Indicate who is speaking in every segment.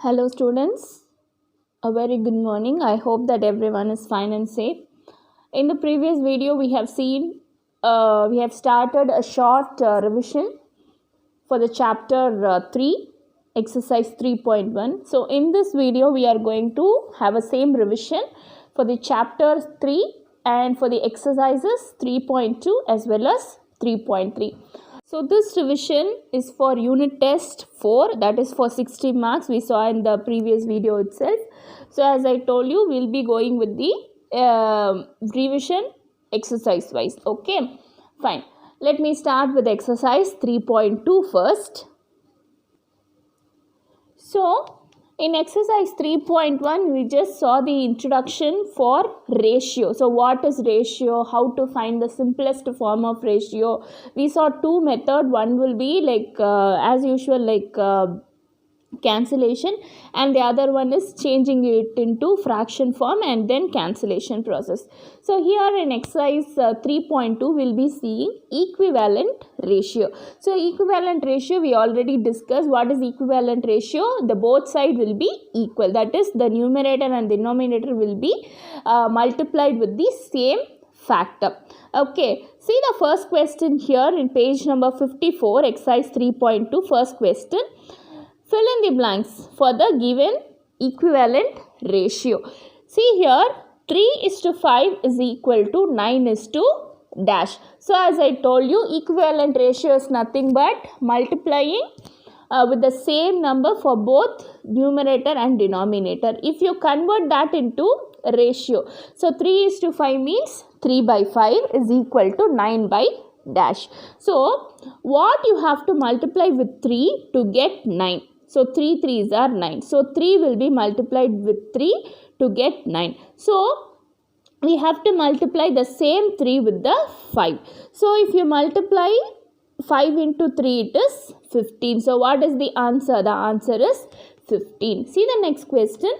Speaker 1: Hello students, a very good morning. I hope that everyone is fine and safe. In the previous video we have started a short revision for the chapter 3, exercise 3.1. So in this video we are going to have a same revision for the chapter 3 and for the exercises 3.2 as well as 3.3. So this revision is for unit test 4, that is for 60 marks, we saw in the previous video itself. So as I told you, we will be going with the revision exercise wise. Okay, fine. Let me start with exercise 3.2 first. So in exercise 3.1, we just saw the introduction for ratio. So what is ratio? How to find the simplest form of ratio? We saw two methods. One will be like as usual cancellation, and the other one is changing it into fraction form and then cancellation process. So here in exercise 3.2 we'll be seeing equivalent ratio. So equivalent ratio we already discussed. What is equivalent ratio? The both side will be equal, that is the numerator and denominator will be multiplied with the same factor. Okay, see the first question here in page number 54, exercise 3.2, first question. Fill in the blanks for the given equivalent ratio. See here, 3:5 is equal to 9:. So as I told you, equivalent ratio is nothing but multiplying with the same number for both numerator and denominator. If you convert that into ratio, so 3:5 means 3/5 is equal to 9/. So what you have to multiply with 3 to get 9? So 3 3s are 9. So 3 will be multiplied with 3 to get 9. So we have to multiply the same 3 with the 5. So if you multiply 5 into 3, it is 15. So what is the answer? The answer is 15. See the next question.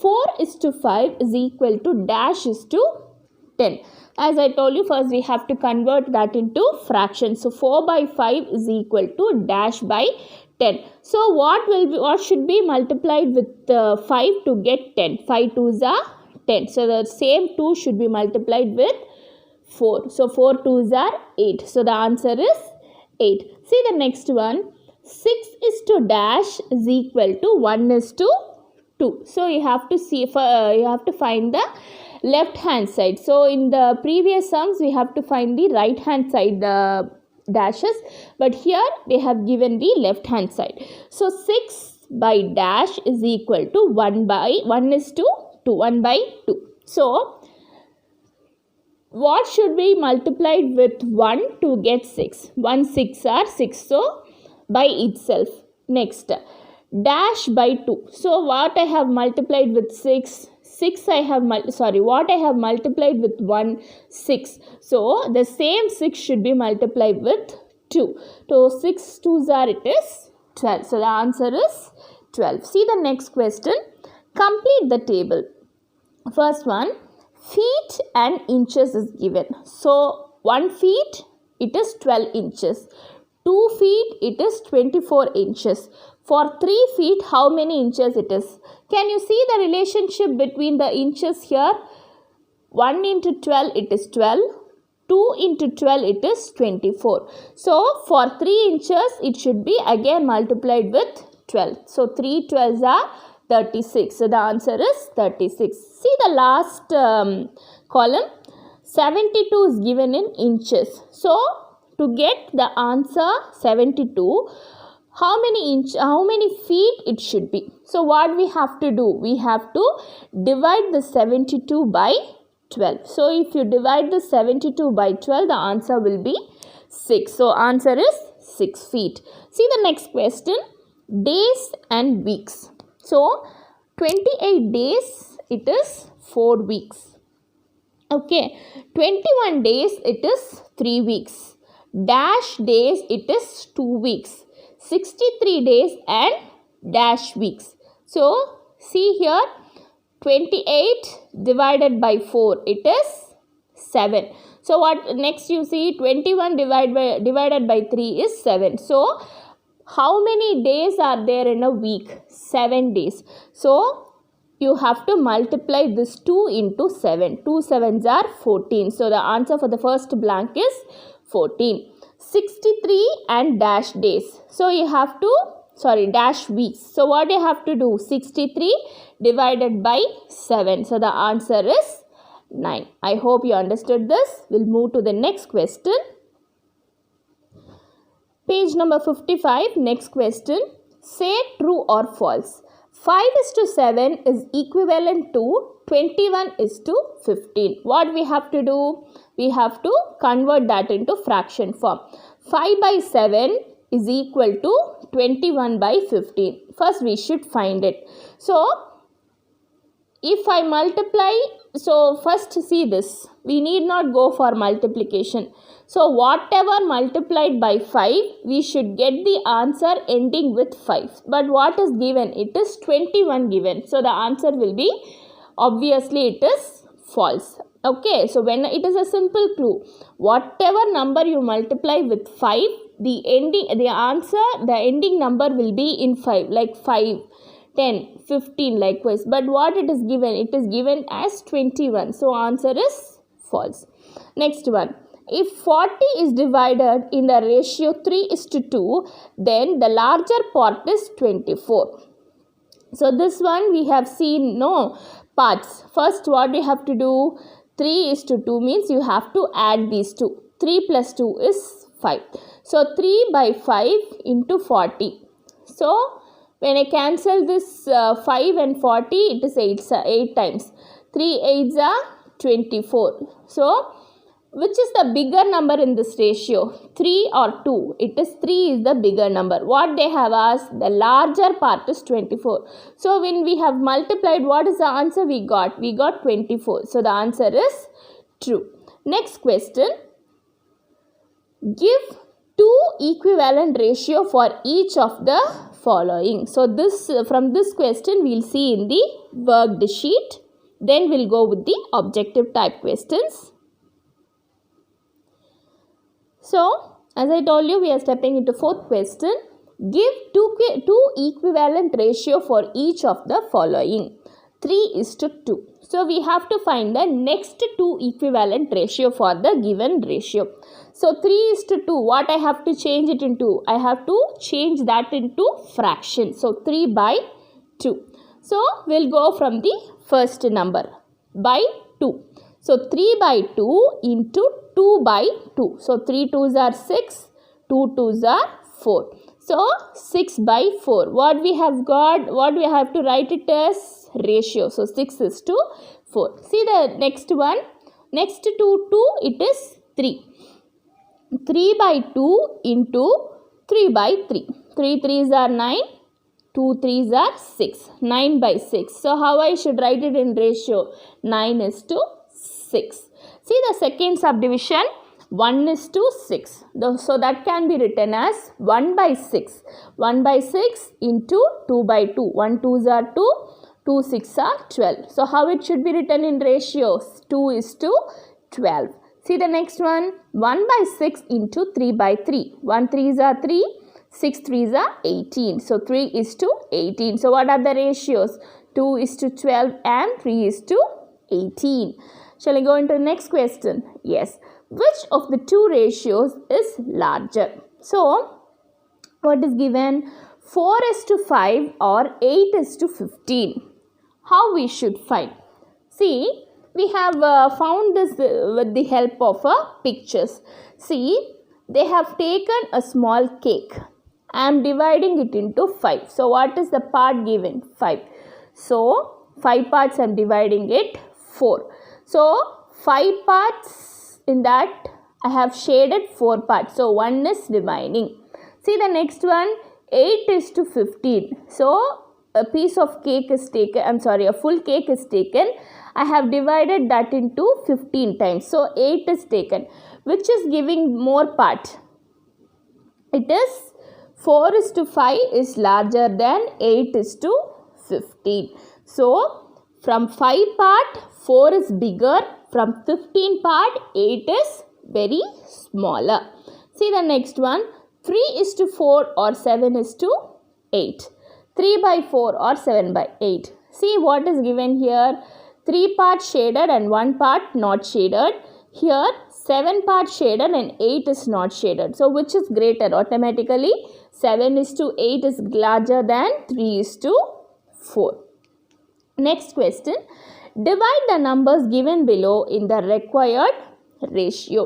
Speaker 1: 4:5 is equal to dash is to 10. As I told you, first we have to convert that into fractions. So 4/5 is equal to dash by 10. So what should be multiplied with 5 to get 10? 5 2s are 10. So the same 2 should be multiplied with 4. So 4 2s are 8. So the answer is 8. See the next one. 6:dash is equal to 1:2. So you have to see you have to find the left hand side. So in the previous sums we have to find the right hand side dashes, but here they have given the left hand side. So 6/dash is equal to 1:2. So what should be multiplied with 1 to get 6? 1 6 are 6. So by itself. Next, dash by 2. So what I have multiplied with 6? What I have multiplied with 1? 6. So the same 6 should be multiplied with 2. So 6 2s are, it is 12. So the answer is 12. See the next question. Complete the table. First one, feet and inches is given. So 1 feet, it is 12 inches. 2 feet, it is 24 inches. For 3 feet, how many inches it is? Can you see the relationship between the inches here? 1 into 12, it is 12. 2 into 12, it is 24. So for 3 inches, it should be again multiplied with 12. So 3 12s are 36. So the answer is 36. See the last column. 72 is given in inches. So to get the answer 72, how many feet it should be? So what we have to do? We have to divide the 72 by 12. So if you divide the 72 by 12, the answer will be 6. So answer is 6 feet. See the next question. Days and weeks. So 28 days, it is 4 weeks. Okay. 21 days, it is 3 weeks. Dash days, it is 2 weeks. 63 days and dash weeks. So see here, 28 divided by 4, it is 7. So what next you see, 21 divided by 3 is 7. So How many days are there in a week? 7 days. So you have to multiply this 2 into 7. 2 sevens are 14. So the answer for the first blank is 14. 63 and dash days. So you have to, dash weeks. So what you have to do? 63 divided by 7. So the answer is 9. I hope you understood this. We'll move to the next question. Page number 55, next question. Say true or false. 5:7 is equivalent to 21:15. What we have to do? We have to convert that into fraction form. 5/7 is equal to 21/15. First we should find it. So if I multiply, so first see this. We need not go for multiplication. So whatever multiplied by 5, we should get the answer ending with 5. But what is given? It is 21 given. So the answer will be, obviously it is false. Okay, so when it is a simple clue, whatever number you multiply with 5, the ending number will be in 5, like 5, 10, 15 likewise. But what it is given? It is given as 21. So answer is false. Next one. If 40 is divided in the ratio 3:2, then the larger part is 24. So this one we have seen no parts. First what we have to do? 3:2 means you have to add these two. 3 plus 2 is 5. So 3/5 into 40. So when I cancel this 5 and 40, it is 8 times. 3 8s are 24. So which is the bigger number in this ratio? 3 or 2? It is 3 is the bigger number. What they have asked, the larger part is 24. So when we have multiplied, what is the answer we got? We got 24. So the answer is true. Next question. Give two equivalent ratio for each of the following. So this from this question we will see in the worked sheet. Then we'll go with the objective type questions. So, as I told you, we are stepping into fourth question. Give two equivalent ratio for each of the following. 3:2. So, we have to find the next two equivalent ratio for the given ratio. So, 3:2, what I have to change it into? I have to change that into fraction. So, 3/2. So, we'll go from the first number by 2. So 3/2 into 2/2. So 3 2s are 6, 2 2s are 4. So 6/4. What we have got, what we have to write it as ratio. So 6:4. See the next one. Next to 2, it is 3. 3/2 into 3/3. 3 3s are 9. 2 3s are 6. 9/6. So how I should write it in ratio? 9:6. See the second subdivision, 1:6. So that can be written as 1/6. 1/6 into 2/2. 1 2s are 2. 2 6 are 12. So how it should be written in ratios? 2:12. See the next one, 1/6 into 3/3. 1 3s are 3. 6 3s are 18. So 3:18. So what are the ratios? 2:12 and 3:18. Shall I go into the next question? Yes. Which of the two ratios is larger? So, what is given? 4:5 or 8:15. How we should find? See, we have found this with the help of pictures. See, they have taken a small cake. I am dividing it into 5. So, what is the part given? 5. So, 5 parts I am dividing it 4. So, 5 parts in that I have shaded 4 parts. So, 1 is remaining. See the next one, 8:15. So, a piece of cake is taken, a full cake is taken. I have divided that into 15 times. So, 8 is taken. Which is giving more part? It is 4:5 is larger than 8:15. So, from 5 part, 4 is bigger. From 15 part, 8 is very smaller. See the next one. 3:4 or 7:8. 3 by 4 or 7 by 8. See what is given here. 3 parts shaded and 1 part not shaded. Here 7 parts shaded and 8 is not shaded. So which is greater? Automatically 7:8 is larger than 3:4. Next question. Divide the numbers given below in the required ratio.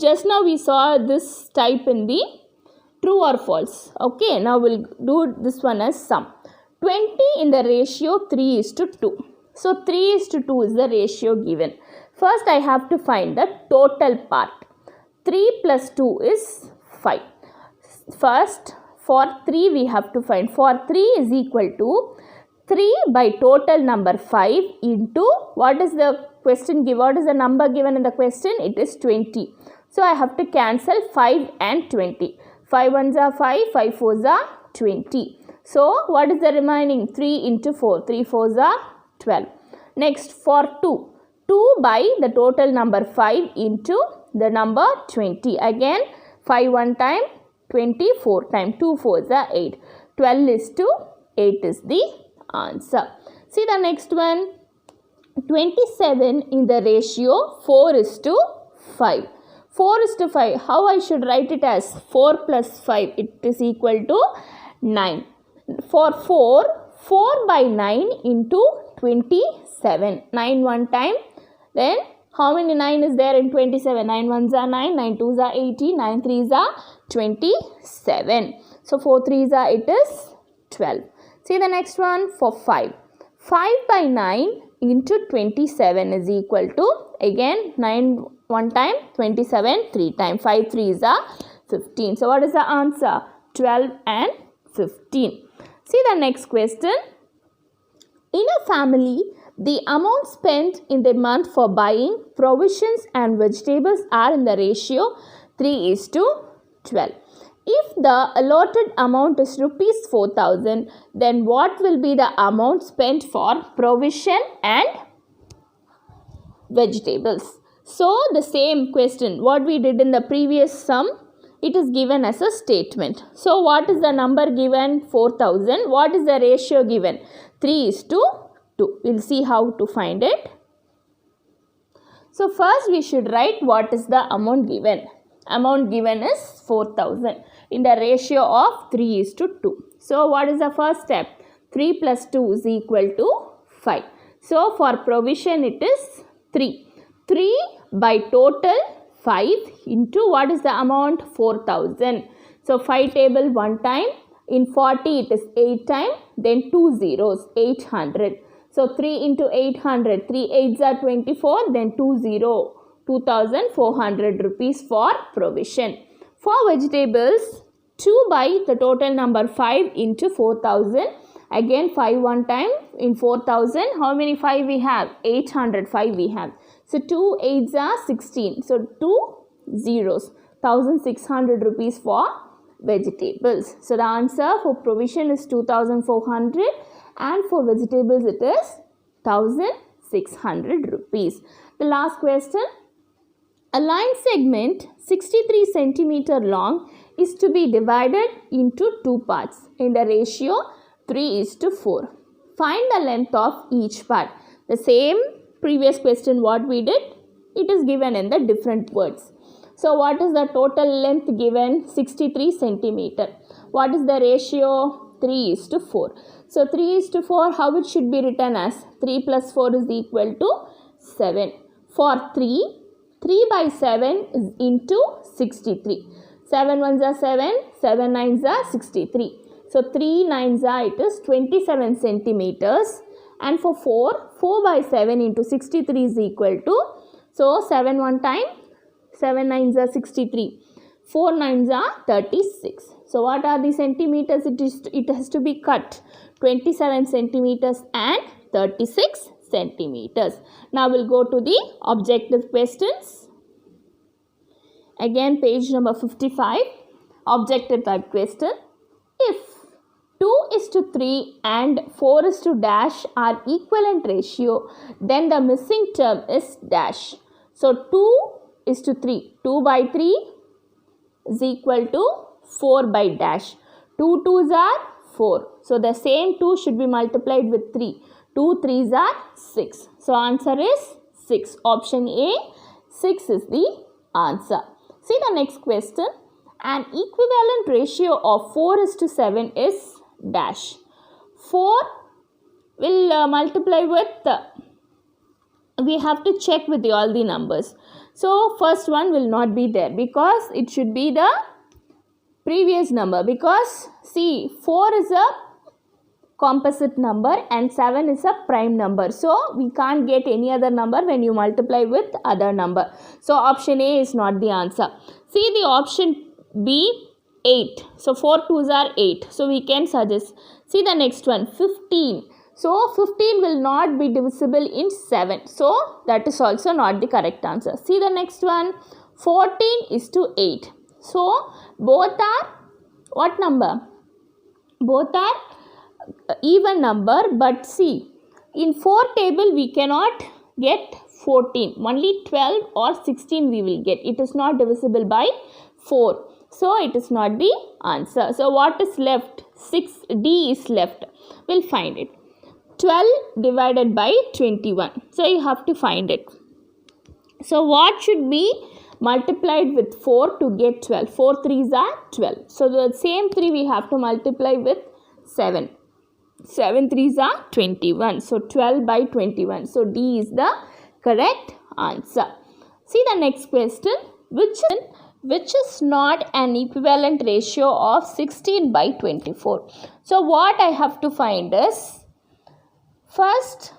Speaker 1: Just now we saw this type in the true or false. Okay, now we'll do this one as sum. 20 in the ratio 3:2. So 3:2 is the ratio given. First I have to find the total part. 3 plus 2 is 5. First for 3 we have to find. For 3 is equal to 3 by total number 5 into what is the question given? What is the number given in the question? It is 20. So I have to cancel 5 and 20. 5 ones are 5, 5 fours are 20. So what is the remaining? 3 into 4. 3 fours are 12. Next for 2. 2 by the total number 5 into the number 20. Again 5 one time, 20 4 time. 2 fours are 8. 12:8 is the answer. See the next one. 27 in the ratio 4:5. 4:5. How I should write it as? 4 plus 5. It is equal to 9. For 4, 4 by 9 into 27. 9 one time. Then how many 9 is there in 27? 9 ones are 9, 9 twos are 18, 9 threes are 27. So 4 threes are, it is 12. See the next one for 5. 5 by 9 into 27 is equal to, again 9 one time, 27 3 time. 5 threes are 15. So what is the answer? 12 and 15. See the next question. In a family, the amount spent in the month for buying provisions and vegetables are in the ratio 3:12. If the allotted amount is rupees 4,000, then what will be the amount spent for provision and vegetables? So the same question what we did in the previous sum, it is given as a statement. So what is the number given? 4,000. What is the ratio given? 3:2. We'll see how to find it. So first we should write what is the amount given. Amount given is 4,000 in the ratio of 3:2. So what is the first step? 3 plus 2 is equal to 5. So for provision it is 3. 3 by total 5 into what is the amount? 4,000. So 5 table 1 time. In 40 it is 8 time. Then 2 zeros, 800. So 3 into 800, 3 8s are 24, then 2,400 rupees for provision. For vegetables, 2 by the total number 5 into 4,000. Again 5 one time. In 4,000, how many 5 we have? 805 we have. So 2 8s are 16. So 2 zeros, 1,600 rupees for vegetables. So the answer for provision is 2,400. And for vegetables it is 1,600 rupees. The last question. A line segment 63 centimeter long is to be divided into 2 parts in the ratio 3:4. Find the length of each part. The same previous question what we did, it is given in the different words. So what is the total length given? 63 centimeter. What is the ratio? 3:4. So 3:4, how it should be written as? 3 plus 4 is equal to 7. For 3, 3 by 7 is into 63. 7 ones are 7, 7 nines are 63. So 3 nines are, it is 27 centimeters. And for 4, 4 by 7 into 63 is equal to, so 7 one time, 7 nines are 63. 4 nines are 36. So what are the centimeters? It has to be cut. 27 centimeters and 36 centimeters. Now we'll go to the objective questions. Again page number 55. Objective type question. If 2:3 and 4:dash are equivalent ratio, then the missing term is dash. So 2:3. 2 by 3. is equal to 4 by dash. 2 2s are 4. So the same 2 should be multiplied with 3. 2 3s are 6. So answer is 6. Option A, 6 is the answer. See the next question. An equivalent ratio of 4:7 is dash. 4 will multiply with, we have to check with all the numbers. So first one will not be there because it should be the previous number, because see 4 is a composite number and 7 is a prime number. So we can't get any other number when you multiply with other number. So option A is not the answer. See the option B, 8. So 4 2s are 8. So we can suggest. See the next one, 15. So 15 will not be divisible in 7. So that is also not the correct answer. See the next one, 14:8. So both are what number? Both are even number, but see in 4 table we cannot get 14. Only 12 or 16 we will get. It is not divisible by 4. So it is not the answer. So what is left? 6D is left. We'll find it. 12 divided by 21. So you have to find it. So what should be multiplied with 4 to get 12? 4 3s are 12. So the same 3 we have to multiply with 7. 7 3s are 21. So 12 by 21. So D is the correct answer. See the next question. Which is not an equivalent ratio of 16 by 24. So what I have to find is, first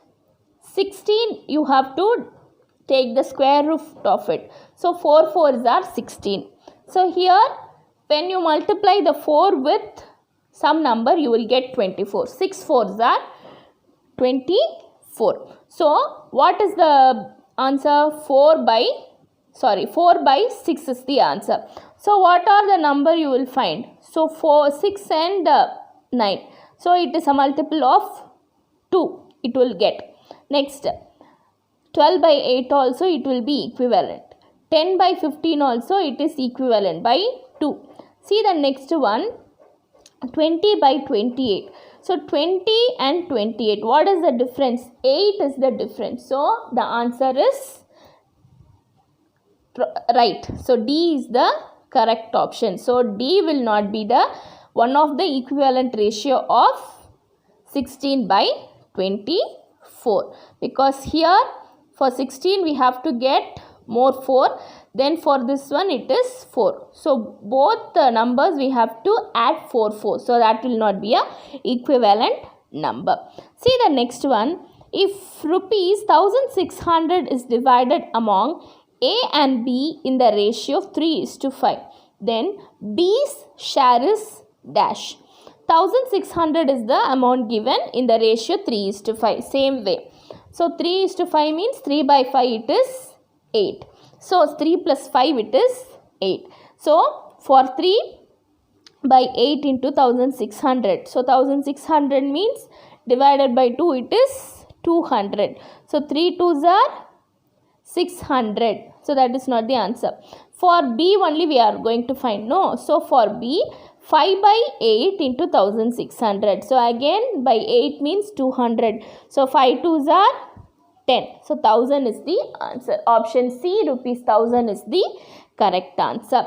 Speaker 1: 16 you have to take the square root of it. So 4 4s are 16. So here when you multiply the 4 with some number you will get 24. 6 4s are 24. So what is the answer? 4 by 6 is the answer. So what are the number you will find? So 4, 6 and 9. So it is a multiple of 2 it will get. Next 12 by 8 also it will be equivalent. 10 by 15 also it is equivalent by 2. See the next one, 20 by 28. So 20 and 28, what is the difference? 8 is the difference. So the answer is right. So D is the correct option. So D will not be the one of the equivalent ratio of 16 by 24, because here for 16 we have to get more 4, then for this one it is 4. So both the numbers we have to add 4 4. So that will not be a equivalent number. See the next one. If rupees 1600 is divided among A and B in the ratio of 3:5, then B's share is dash. 1600 is the amount given in the ratio 3:5. Same way. So 3:5 means 3 by 5 it is 8. So 3 plus 5 it is 8. So for 3 by 8 into 1600. So 1600 means divided by 2 it is 200. So 3 2s are 600. So that is not the answer. For B only we are going to find. No. So for B, 5 by 8 into 1600. So again by 8 means 200. So 5 2s are 10. So 1000 is the answer. Option C, rupees 1000 is the correct answer.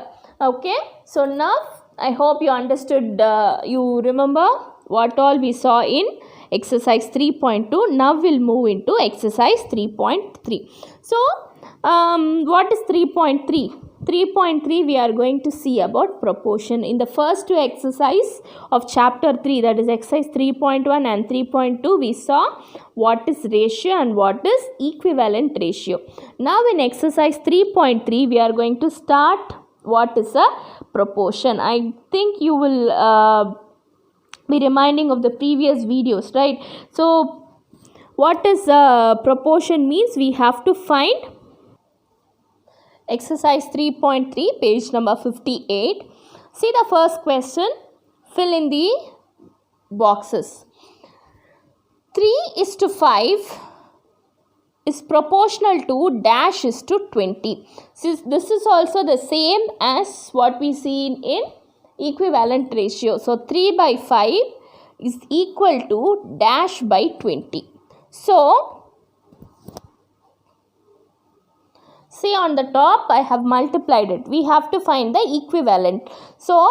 Speaker 1: Okay. So now I hope you understood, you remember what all we saw in exercise 3.2. Now we'll move into exercise 3.3. So what is 3.3? 3.3 we are going to see about proportion. In the first two exercise of chapter 3, that is exercise 3.1 and 3.2, we saw what is ratio and what is equivalent ratio. Now in exercise 3.3 we are going to start what is a proportion. I think you will be reminding of the previous videos, right? So what is proportion means? We have to find exercise 3.3, page number 58. See the first question, fill in the boxes. 3:5 is proportional to dash is to 20. So this is also the same as what we see in equivalent ratio. So 3 by 5 is equal to dash by 20. So see on the top I have multiplied it. We have to find the equivalent. So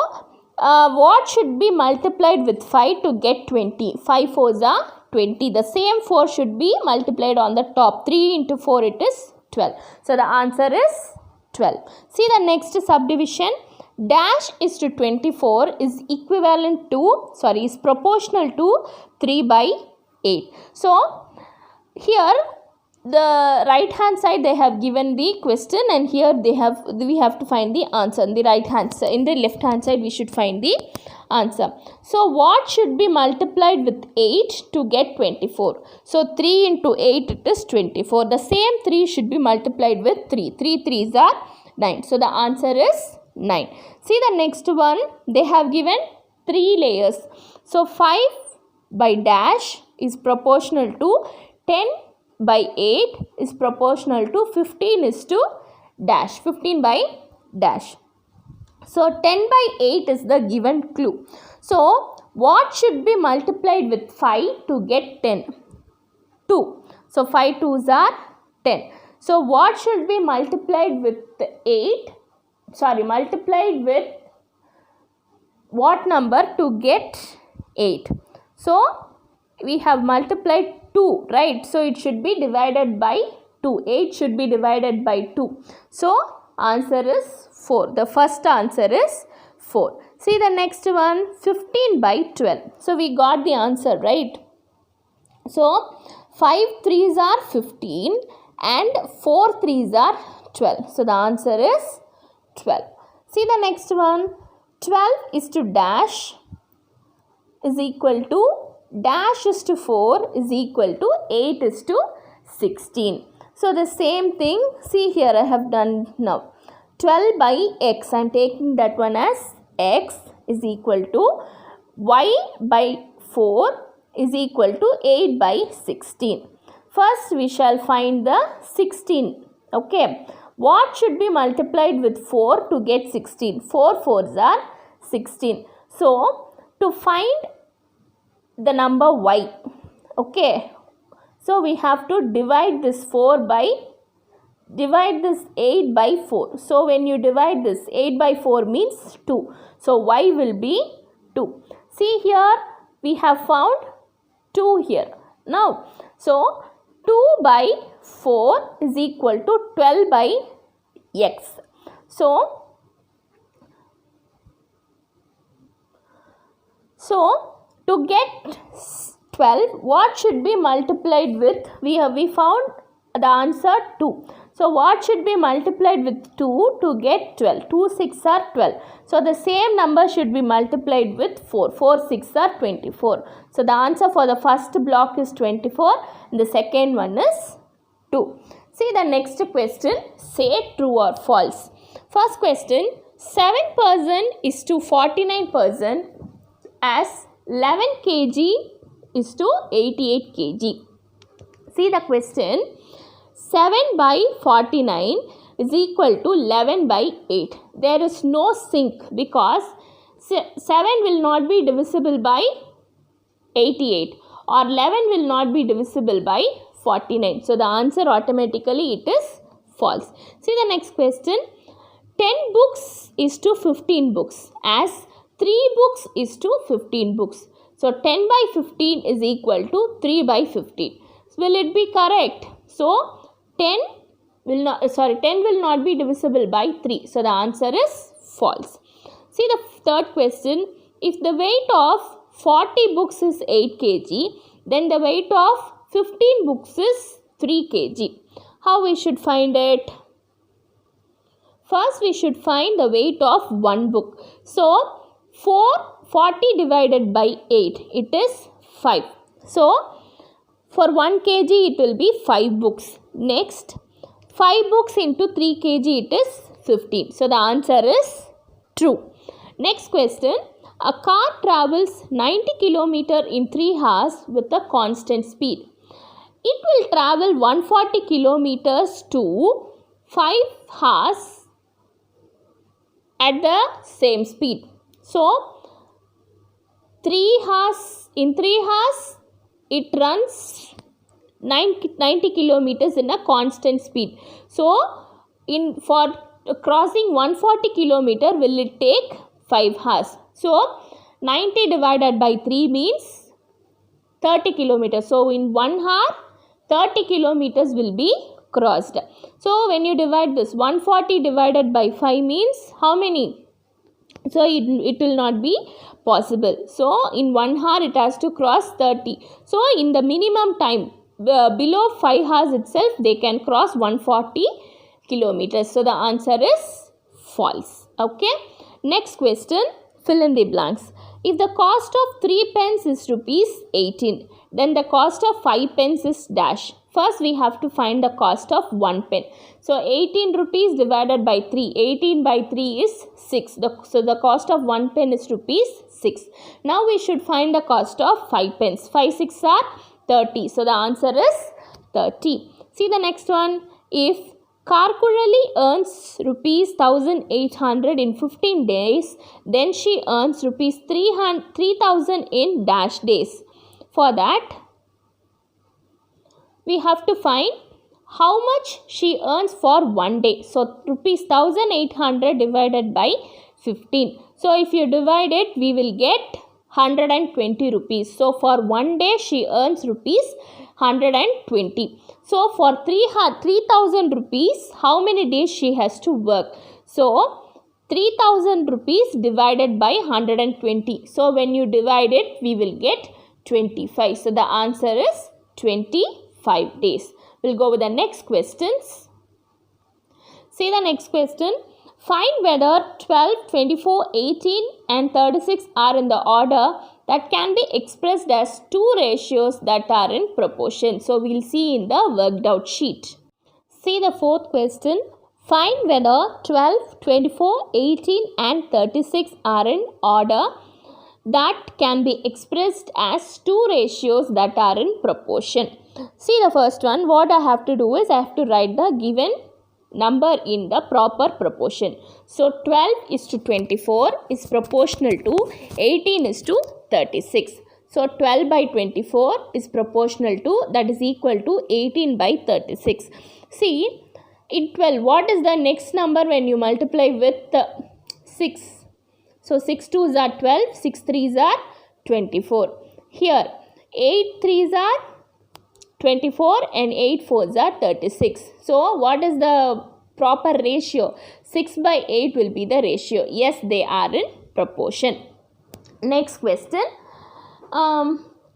Speaker 1: what should be multiplied with 5 to get 20? 5 4s are 20. The same 4 should be multiplied on the top. 3 into 4 it is 12. So the answer is 12. See the next subdivision. Dash is to 24 is equivalent to, is proportional to 3 by 8. So here the right hand side they have given the question, and here we have to find the answer. In the right hand side, in the left hand side we should find the answer. So what should be multiplied with 8 to get 24? So 3 into 8 it is 24. The same 3 should be multiplied with 3. 3 3s are 9. So the answer is 9. See the next one, they have given 3 layers. So 5 by dash is proportional to 10 by 8 is proportional to 15 is to dash. 15 by dash. So 10 by 8 is the given clue. So what should be multiplied with 5 to get 10? 2. So 5 2s are 10. So what should be multiplied with 8? Multiplied with what number to get 8? So we have multiplied 2, right? So it should be divided by 2. 8 should be divided by 2. So answer is 4. The first answer is 4. See the next one, 15 by 12. So we got the answer, right? So 5 3s are 15 and 4 3s are 12. So the answer is 12. See the next one, 12 is to dash is equal to dash is to 4 is equal to 8 is to 16. So the same thing, see here I have done now. 12 by x, I am taking that one as x is equal to y by 4 is equal to 8 by 16. First we shall find the 16. Okay. What should be multiplied with 4 to get 16? 4 4s are 16. So to find the number y, okay, so we have to divide this 8 by 4. So when you divide this 8 by 4 means 2. So y will be 2. See here we have found 2 here. Now so 2 by 4 is equal to 12 by x. So to get 12, what should be multiplied with? We found the answer 2. So what should be multiplied with 2 to get 12? 2 6 are 12. So the same number should be multiplied with 4. 4 6 are 24. So the answer for the first block is 24 and the second one is 2. See the next question, say true or false. First question, 7% is to 49% as 11 kg is to 88 kg. See the question, 7 by 49 is equal to 11 by 8. There is no sync because 7 will not be divisible by 88 or 11 will not be divisible by 49. So the answer automatically it is false. See the next question, 10 books is to 15 books as 3 books is to 15 books. So 10 by 15 is equal to 3 by 15. Will it be correct? So 10 will not be divisible by 3. So the answer is false. See the third question. If the weight of 40 books is 8 kg, then the weight of 15 books is 3 kg. How we should find it? First we should find the weight of one book. So 40 divided by 8, it is 5. So for 1 kg it will be 5 books. Next 5 books into 3 kg it is 15. So the answer is true. Next question, a car travels 90 km in 3 hours with a constant speed. it will travel 140 kilometers to 5 hours at the same speed. So 3 hours, in 3 hours it runs 90 kilometers in a constant speed. So for crossing 140 kilometer will it take 5 hours. So 90 divided by 3 means 30 kilometers. So in 1 hour 30 kilometers will be crossed. So when you divide this, 140 divided by 5 means how many? So it will not be possible. So in 1 hour it has to cross 30. So in the minimum time below 5 hours itself they can cross 140 kilometers. So the answer is false. Okay. Next question, fill in the blanks. If the cost of 3 pence is rupees 18, then the cost of 5 pence is dash. First we have to find the cost of 1 pen. So 18 rupees divided by 3. 18 by 3 is 6. So the cost of 1 pen is rupees 6. Now we should find the cost of 5 pence. 5 6 are 30. So the answer is 30. See the next one. If Karkurali earns rupees 1800 in 15 days, then she earns rupees 3000 in dash days. For that, we have to find how much she earns for 1 day. So rupees 1800 divided by 15. So if you divide it, we will get 120 rupees. So for 1 day she earns rupees 120. So for 3000 rupees, how many days she has to work? So 3000 rupees divided by 120. So when you divide it, we will get 25. So the answer is 25 days. We'll go with the next questions. See the next question. Find whether 12, 24, 18 and 36 are in the order that can be expressed as two ratios that are in proportion. So we'll see in the worked out sheet. See the fourth question. Find whether 12, 24, 18 and 36 are in order that can be expressed as two ratios that are in proportion. See the first one. What I have to do is I have to write the given number in the proper proportion. So 12 is to 24 is proportional to 18 is to 36. So 12 by 24 is proportional to, that is equal to 18 by 36. See, in 12, what is the next number when you multiply with 6? So 6 2s are 12, 6 3s are 24. Here 8 3s are 24 and 8 4s are 36. So what is the proper ratio? 6 by 8 will be the ratio. Yes, they are in proportion. Next question.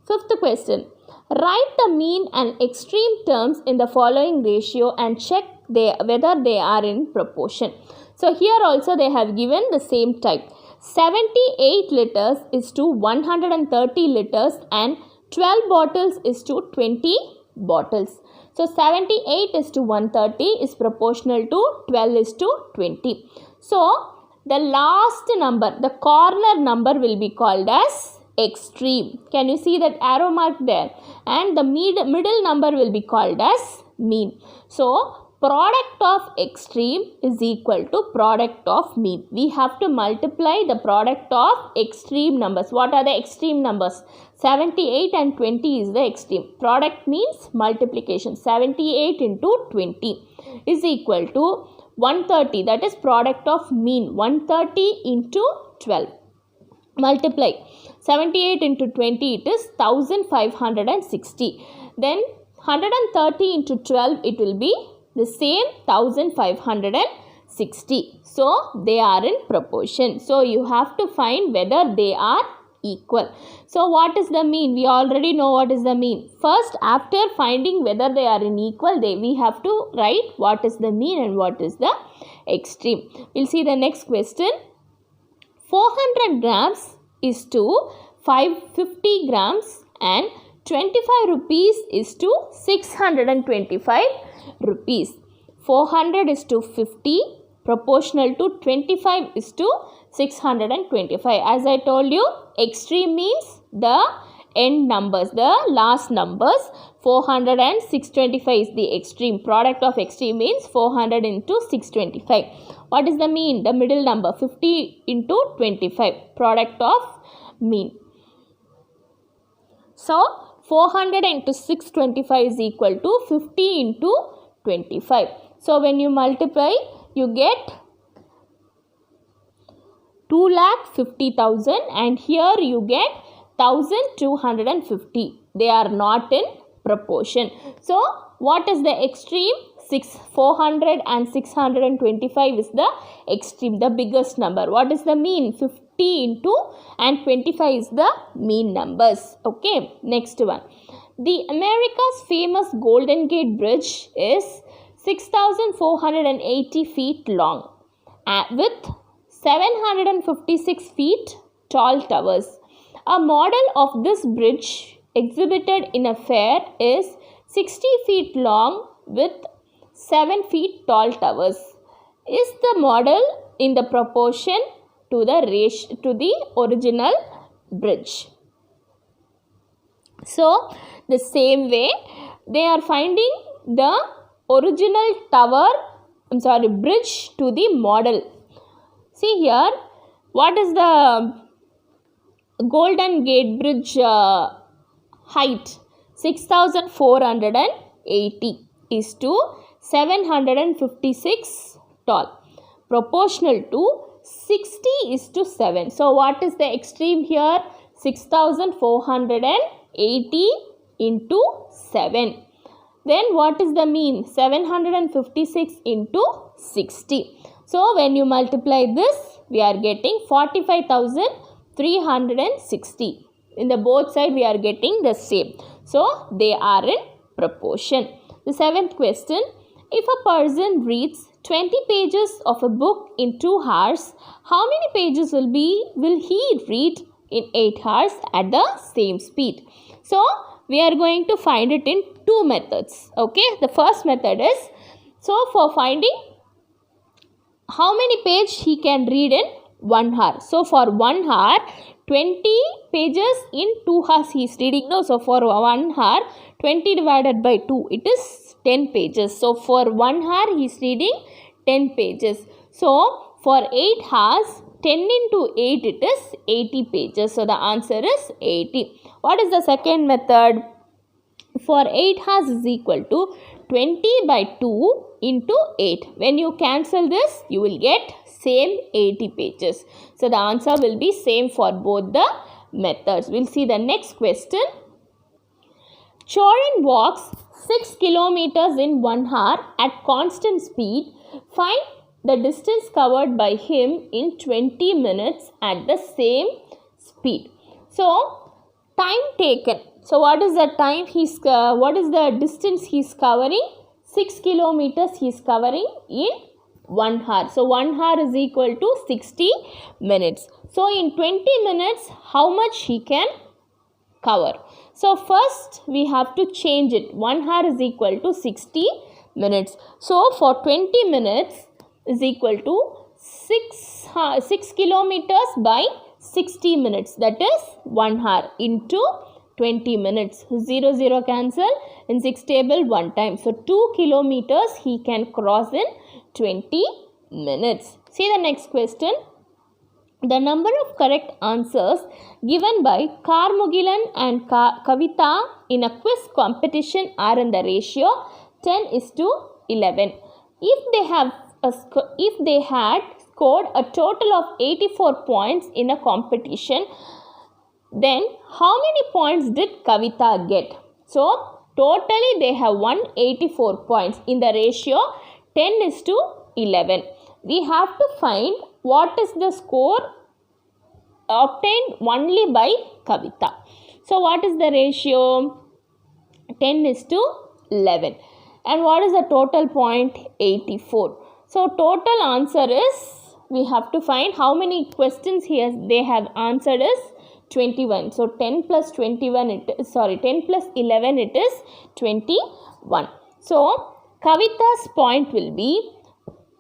Speaker 1: Fifth question. Write the mean and extreme terms in the following ratio and check whether they are in proportion. So here also they have given the same type. 78 liters is to 130 liters and 12 bottles is to 20 bottles. So 78 is to 130 is proportional to 12 is to 20. So the last number, the corner number will be called as extreme. Can you see that arrow mark there? And the middle number will be called as mean. So product of extreme is equal to product of mean. We have to multiply the product of extreme numbers. What are the extreme numbers? 78 and 20 is the extreme. Product means multiplication. 78 into 20 is equal to 130. That is product of mean. 130 into 12. Multiply. 78 into 20 it is 1560. Then 130 into 12 it will be the same 1560. So they are in proportion. So you have to find whether they are equal. So what is the mean? We already know what is the mean. First, after finding whether they are in equal, we have to write what is the mean and what is the extreme. We'll see the next question. 400 grams is to 550 grams and 25 rupees is to 625 rupees. 400 is to 50, proportional to 25 is to 625. As I told you, extreme means the end numbers, the last numbers. 400 and 625 is the extreme. Product of extreme means 400 into 625. What is the mean? The middle number, 50 into 25. Product of mean. So 400 into 625 is equal to 50 into 25. So when you multiply, you get 2,50,000 and here you get 1,250. They are not in proportion. So what is the extreme? 400 and 625 is the extreme, the biggest number. What is the mean? 50 into and 25 is the mean numbers. Okay, next one. The America's famous Golden Gate Bridge is 6,480 feet long with 756 feet tall towers. A model of this bridge exhibited in a fair is 60 feet long with 7 feet tall towers. Is the model in the proportion to the original bridge? So the same way they are finding the original bridge to the model. See here, what is the Golden Gate Bridge height? 6,480 is to 756 tall, proportional to 60 is to 7. So what is the extreme here? 6,480 into 7. Then what is the mean? 756 into 60. So when you multiply this, we are getting 45,360. In the both side we are getting the same. So they are in proportion. The seventh question. If a person reads 20 pages of a book in 2 hours, how many pages will he read in 8 hours at the same speed? So we are going to find it in 2 methods. Okay, the first method is, so for finding how many pages he can read in 1 hour. So for 1 hour, 20 pages in 2 hours he is reading. No, so for 1 hour, 20 divided by 2, it is 10 pages. So for 1 hour he is reading 10 pages. So for 8 hours, 10 into 8, it is 80 pages. So the answer is 80. What is the second method? For 8 hours is equal to 20 by 2 into 8. When you cancel this, you will get same 80 pages. So the answer will be same for both the methods. We'll see the next question. Choran walks 6 kilometers in 1 hour at constant speed. Find the distance covered by him in 20 minutes at the same speed. So time taken. So what is the time what is the distance he is covering? 6 kilometers he is covering in 1 hour. So 1 hour is equal to 60 minutes. So in 20 minutes, how much he can cover? So first we have to change it. 1 hour is equal to 60 minutes. So for 20 minutes is equal to 6 kilometers by 60 minutes. That is 1 hour into 20 minutes. 0, 0 cancel. In 6 table 1 time. So 2 kilometers he can cross in 20 minutes. See the next question. The number of correct answers given by Karmugilan and Kavita in a quiz competition are in the ratio 10:11. If they had scored a total of 84 points in a competition, then how many points did Kavita get? So totally they have won 84 points in the ratio 10:11. We have to find what is the score obtained only by Kavita. So what is the ratio? 10:11. And what is the total point? 84. So total answer is, we have to find how many questions they have answered is 21. So 10 plus 21 10 plus 11 it is 21. So Kavita's point will be,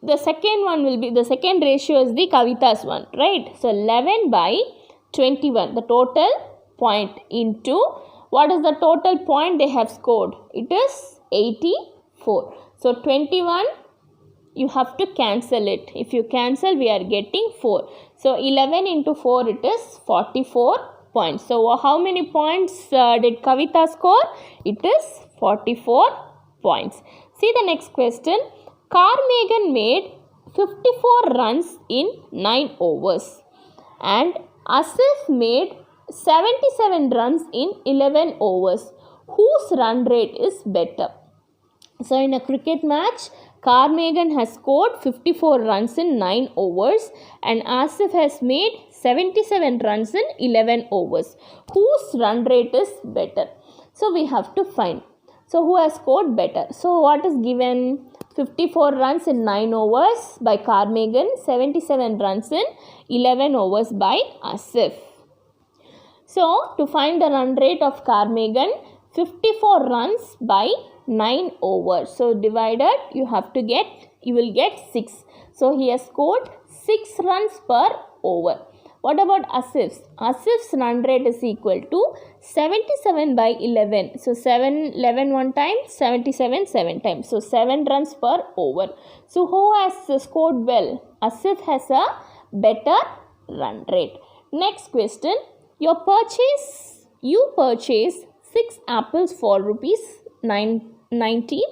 Speaker 1: the second ratio is the Kavita's one, right? So 11 by 21. The total point into what is the total point they have scored? It is 84. So 21, you have to cancel it. If you cancel, we are getting 4. So 11 into 4, it is 44 points. So how many points did Kavita score? It is 44 points. See the next question. Carmagen made 54 runs in 9 overs and Asif made 77 runs in 11 overs. Whose run rate is better? So in a cricket match, Carmagen has scored 54 runs in 9 overs and Asif has made 77 runs in 11 overs. Whose run rate is better? So we have to find. So who has scored better? So what is given? 54 runs in 9 overs by Carmagen, 77 runs in 11 overs by Asif. So to find the run rate of Carmagen, 54 runs by 9 overs. So divided, you will get 6. So he has scored 6 runs per over. What about Asif's? Asif's run rate is equal to 77 by 11. So 11 one time, 77 7 times. So 7 runs per over. So who has scored well? Asif has a better run rate. Next question. You purchase 6 apples for rupees 90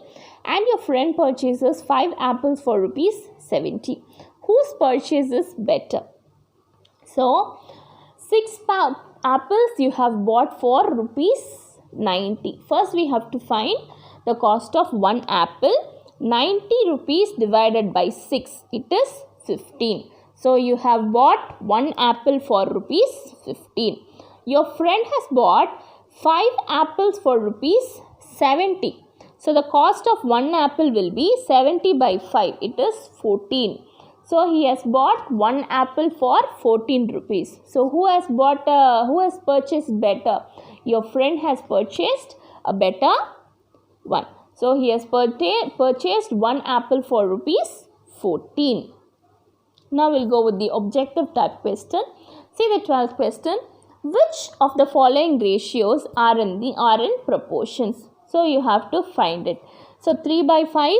Speaker 1: and your friend purchases 5 apples for rupees 70. Whose purchase is better? So 6 apples you have bought for rupees 90. First we have to find the cost of 1 apple. 90 rupees divided by 6, it is 15. So you have bought 1 apple for rupees 15. Your friend has bought 5 apples for rupees 70. So the cost of 1 apple will be 70 by 5. It is 14. So he has bought 1 apple for 14 rupees. So who has purchased better? Your friend has purchased a better one. So he has purchased 1 apple for rupees 14. Now we'll go with the objective type question. See the 12th question. Which of the following ratios are in proportions? So you have to find it. So 3 by 5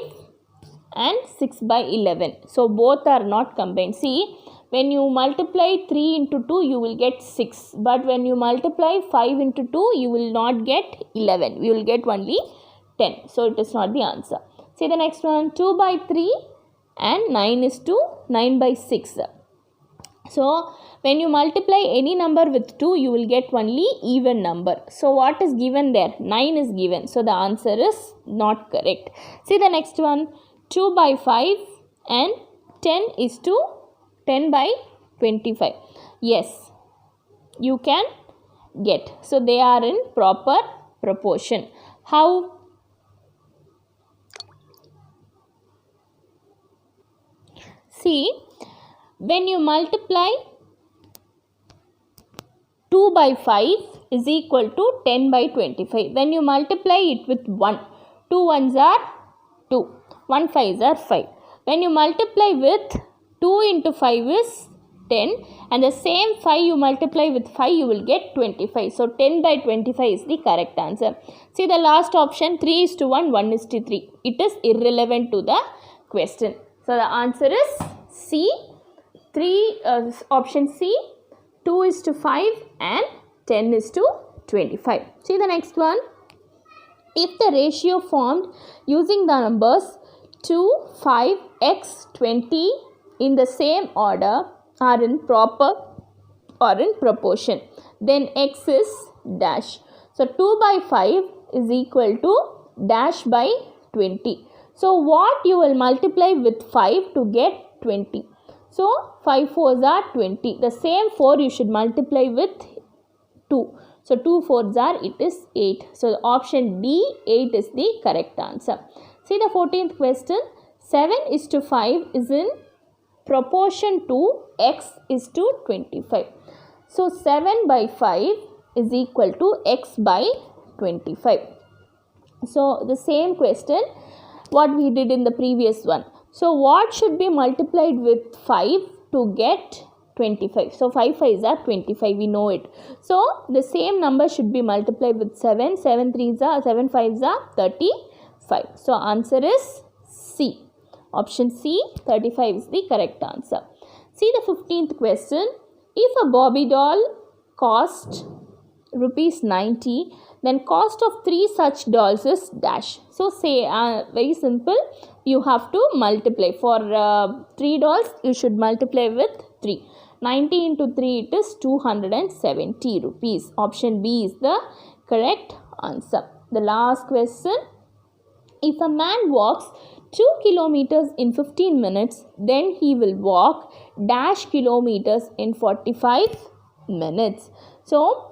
Speaker 1: and 6 by 11. So both are not combined. See, when you multiply 3 into 2, you will get 6. But when you multiply 5 into 2, you will not get 11. You will get only 10. So it is not the answer. See the next one. 2 by 3 and 9 is to 9 by 6. So when you multiply any number with 2, you will get only even number. So what is given there? 9 is given. So the answer is not correct. See the next one. 2 by 5 and 10 is to 10 by 25. Yes, you can get. So they are in proper proportion. How? See, when you multiply 2 by 5 is equal to 10 by 25. When you multiply it with 1, 2 ones are 2, 1 5s are 5. When you multiply with 2 into 5 is 10 and the same 5 you multiply with 5, you will get 25. So 10 by 25 is the correct answer. See the last option, 3 is to 1, 1 is to 3. It is irrelevant to the question. So the answer is C. Option C, 2 is to 5 and 10 is to 25. See the next one. If the ratio formed using the numbers 2, 5, x, 20 in the same order are in proper or in proportion, then x is dash. So 2 by 5 is equal to dash by 20. So what you will multiply with 5 to get 20? So 5 4s are 20. The same 4 you should multiply with 2. So 2 4s are, it is 8. So the option D, 8 is the correct answer. See the 14th question. 7 is to 5 is in proportion to x is to 25. So 7 by 5 is equal to x by 25. So the same question what we did in the previous one. So what should be multiplied with 5 to get 25. So 5 5s are 25, we know it. So the same number should be multiplied with 7. 7 5s are 35. So answer is C. Option C, 35 is the correct answer. See the 15th question. If a Barbie doll cost rupees 90, then cost of 3 such dolls is dash. So say very simple, you have to multiply. For 3 dolls, you should multiply with 3. 90 into 3, it is 270 rupees. Option B is the correct answer. The last question. If a man walks 2 kilometers in 15 minutes, then he will walk dash kilometers in 45 minutes. So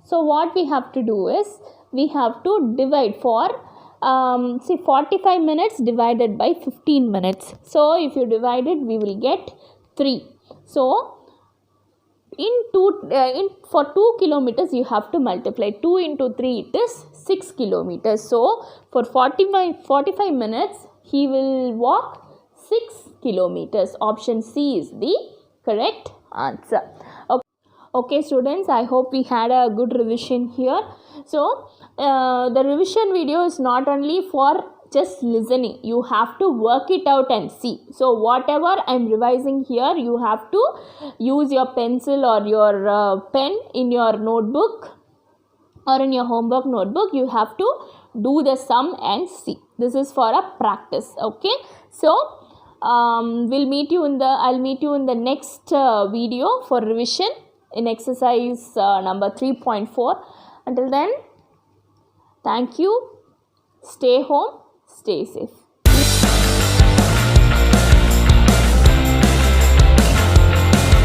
Speaker 1: what we have to do is, we have to divide for, say 45 minutes divided by 15 minutes. So if you divide it, we will get 3. So for 2 kilometers you have to multiply. 2 into 3, it is 6 kilometers. So for 45 minutes he will walk 6 kilometers. Option C is the correct answer. Okay students, I hope we had a good revision here. So the revision video is not only for just listening, you have to work it out and see. So whatever I am revising here, you have to use your pencil or your pen in your notebook or in your homework notebook. You have to do the sum and see. This is for a practice. Okay, so I'll meet you in the next video for revision in exercise number 3.4. Until then, thank you. Stay home. Stay safe.